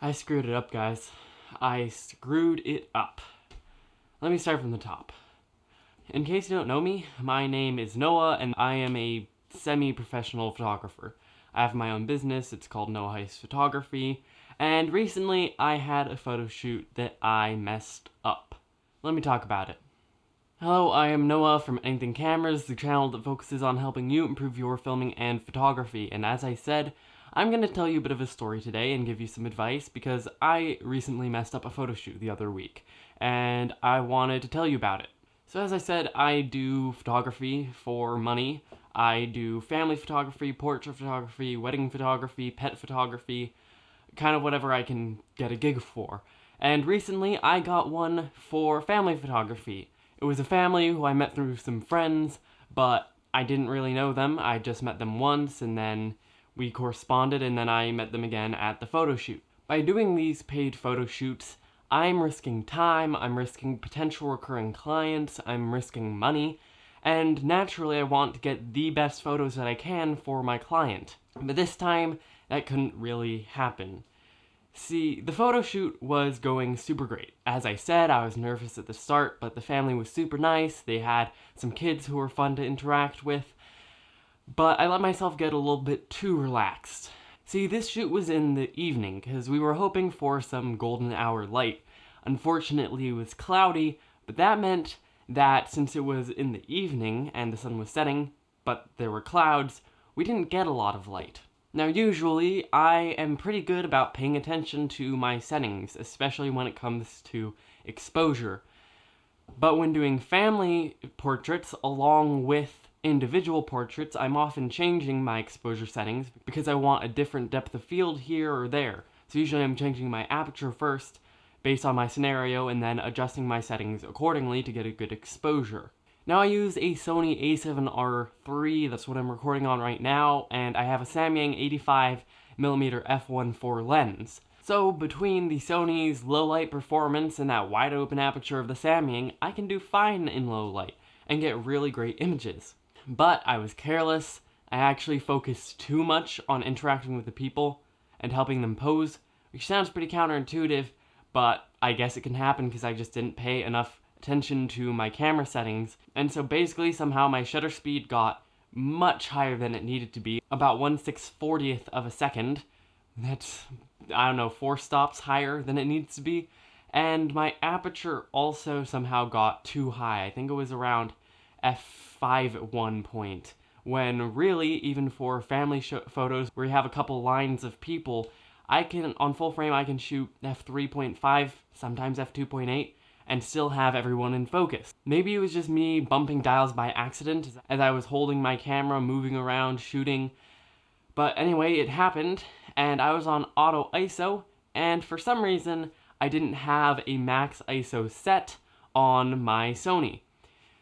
I screwed it up, guys. I screwed it up. Let me start from the top. In case you don't know me, my name is Noah, and I am a semi-professional photographer. I have my own business, it's called Noah Heist Photography, and recently I had a photo shoot that I messed up. Let me talk about it. Hello, I am Noah from Anything Cameras, the channel that focuses on helping you improve your filming and photography, and as I said, I'm going to tell you a bit of a story today and give you some advice because I recently messed up a photo shoot the other week, and I wanted to tell you about it. So as I said, I do photography for money. I do family photography, portrait photography, wedding photography, pet photography, kind of whatever I can get a gig for. And recently I got one for family photography. It was a family who I met through some friends, but I didn't really know them. I just met them once and then we corresponded and then I met them again at the photo shoot. By doing these paid photo shoots, I'm risking time, I'm risking potential recurring clients, I'm risking money, and naturally I want to get the best photos that I can for my client. But this time, that couldn't really happen. See, the photo shoot was going super great. As I said, I was nervous at the start, but the family was super nice, they had some kids who were fun to interact with, but I let myself get a little bit too relaxed. See, this shoot was in the evening, because we were hoping for some golden hour light. Unfortunately, it was cloudy, but that meant that since it was in the evening and the sun was setting, but there were clouds, we didn't get a lot of light. Now usually, I am pretty good about paying attention to my settings, especially when it comes to exposure. But when doing family portraits along with individual portraits, I'm often changing my exposure settings because I want a different depth of field here or there. So usually I'm changing my aperture first based on my scenario and then adjusting my settings accordingly to get a good exposure. Now I use a Sony A7riii, that's what I'm recording on right now, and I have a Samyang 85mm f1.4 lens. So between the Sony's low light performance and that wide open aperture of the Samyang, I can do fine in low light and get really great images. But I was careless. I actually focused too much on interacting with the people and helping them pose, which sounds pretty counterintuitive, but I guess it can happen because I just didn't pay enough attention to my camera settings. And so basically somehow my shutter speed got much higher than it needed to be, about 1/640th of a second. That's, I don't know, 4 stops higher than it needs to be. And my aperture also somehow got too high. I think it was around f5 at one point, when really, even for family photos where you have a couple lines of people, on full frame I can shoot f3.5, sometimes f2.8, and still have everyone in focus. Maybe it was just me bumping dials by accident as I was holding my camera, moving around, shooting. But anyway, it happened, and I was on auto ISO, and for some reason, I didn't have a max ISO set on my Sony.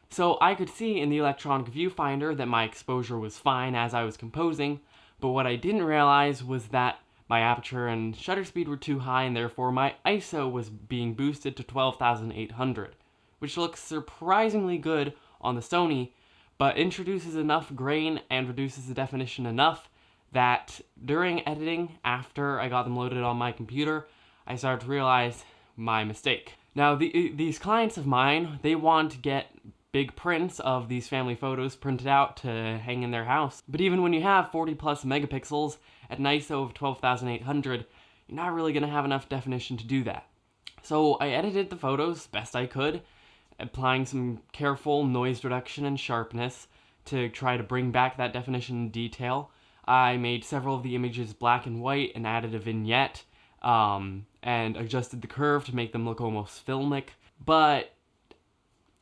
So I could see in the electronic viewfinder that my exposure was fine as I was composing, but what I didn't realize was that my aperture and shutter speed were too high and therefore my ISO was being boosted to 12,800, which looks surprisingly good on the Sony, but introduces enough grain and reduces the definition enough that during editing, after I got them loaded on my computer, I started to realize my mistake. Now, these clients of mine, they want to get big prints of these family photos printed out to hang in their house. But even when you have 40 plus megapixels at an ISO of 12,800, you're not really gonna have enough definition to do that. So I edited the photos best I could, applying some careful noise reduction and sharpness to try to bring back that definition and detail. I made several of the images black and white and added a vignette, and adjusted the curve to make them look almost filmic. But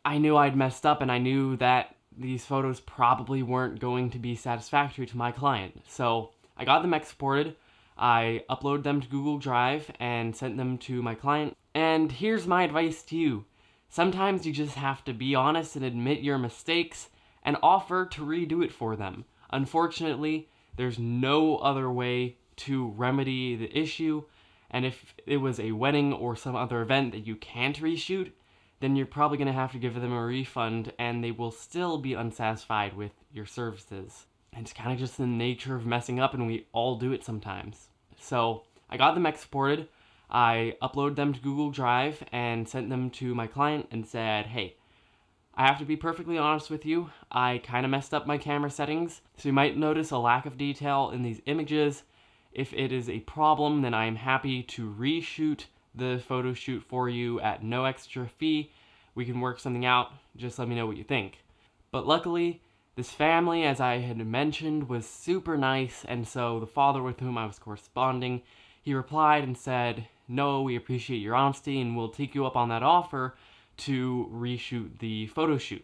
I knew I'd messed up and I knew that these photos probably weren't going to be satisfactory to my client. So I got them exported, I uploaded them to Google Drive and sent them to my client. And here's my advice to you. Sometimes you just have to be honest and admit your mistakes and offer to redo it for them. Unfortunately, there's no other way to remedy the issue, and if it was a wedding or some other event that you can't reshoot, then you're probably going to have to give them a refund and they will still be unsatisfied with your services. And it's kind of just the nature of messing up, and we all do it sometimes. So I got them exported. I uploaded them to Google Drive and sent them to my client and said, hey, I have to be perfectly honest with you, I kind of messed up my camera settings, so you might notice a lack of detail in these images. If it is a problem, then I am happy to reshoot the photo shoot for you at no extra fee. We can work something out, just let me know what you think. But luckily, this family, as I had mentioned, was super nice, and so the father with whom I was corresponding, he replied and said, no, we appreciate your honesty and we'll take you up on that offer to reshoot the photo shoot.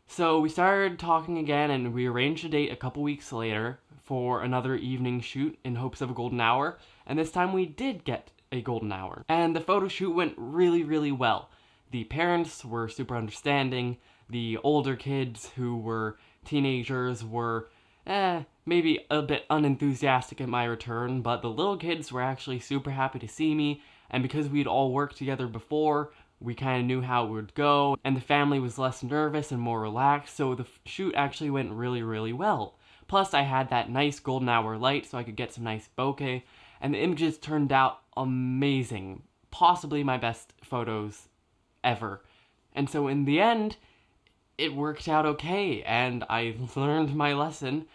So we started talking again and we arranged a date a couple weeks later for another evening shoot in hopes of a golden hour, and this time we did get a golden hour. And the photo shoot went really, really well. The parents were super understanding, the older kids who were teenagers were maybe a bit unenthusiastic at my return, but the little kids were actually super happy to see me, and because we'd all worked together before, we kind of knew how it would go, and the family was less nervous and more relaxed, so the shoot actually went really, really well. Plus, I had that nice golden hour light so I could get some nice bokeh, and the images turned out amazing. Possibly my best photos ever. And so in the end, it worked out okay, and I learned my lesson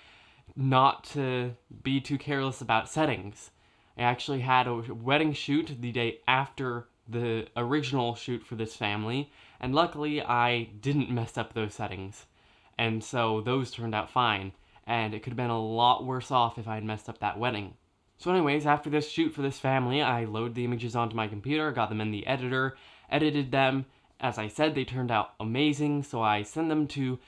not to be too careless about settings. I actually had a wedding shoot the day after the original shoot for this family, and luckily I didn't mess up those settings. And so those turned out fine, and it could have been a lot worse off if I had messed up that wedding. So anyways, after this shoot for this family, I loaded the images onto my computer, got them in the editor, edited them. As I said, they turned out amazing, so I sent them to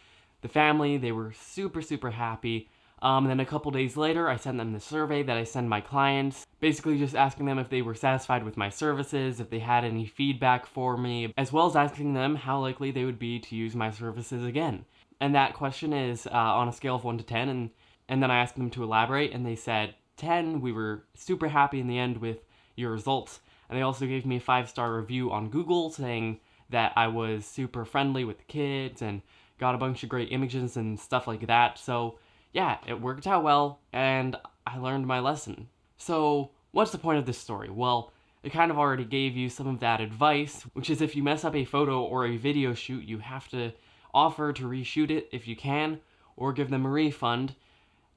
the family. They were super, super happy. And then a couple days later, I sent them the survey that I send my clients, basically just asking them if they were satisfied with my services, if they had any feedback for me, as well as asking them how likely they would be to use my services again. And that question is on a scale of 1 to 10, and then I asked them to elaborate, and they said 10. We were super happy in the end with your results, and they also gave me a 5-star review on Google saying that I was super friendly with the kids and got a bunch of great images and stuff like that. So yeah, it worked out well, and I learned my lesson. So what's the point of this story? Well, I kind of already gave you some of that advice, which is if you mess up a photo or a video shoot, you have to offer to reshoot it if you can, or give them a refund,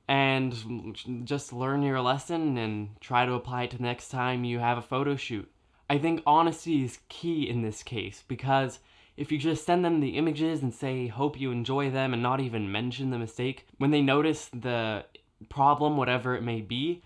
and just learn your lesson and try to apply it to the next time you have a photo shoot. I think honesty is key in this case, because if you just send them the images and say, hope you enjoy them, and not even mention the mistake, when they notice the problem, whatever it may be,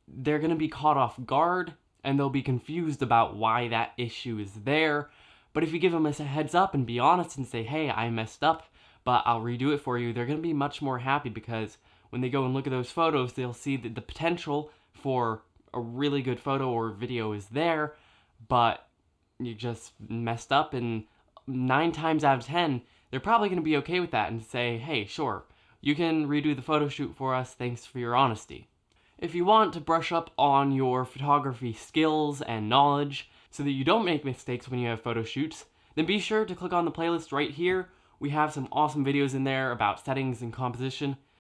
they're going to be caught off guard, and they'll be confused about why that issue is there. But if you give them a heads up and be honest and say, hey, I messed up, but I'll redo it for you, they're going to be much more happy, because when they go and look at those photos, they'll see that the potential for a really good photo or video is there, but you just messed up, and 9 times out of 10, they're probably going to be okay with that and say, hey, sure, you can redo the photo shoot for us, thanks for your honesty. If you want to brush up on your photography skills and knowledge so that you don't make mistakes when you have photo shoots, then be sure to click on the playlist right here. We have some awesome videos in there about settings and composition.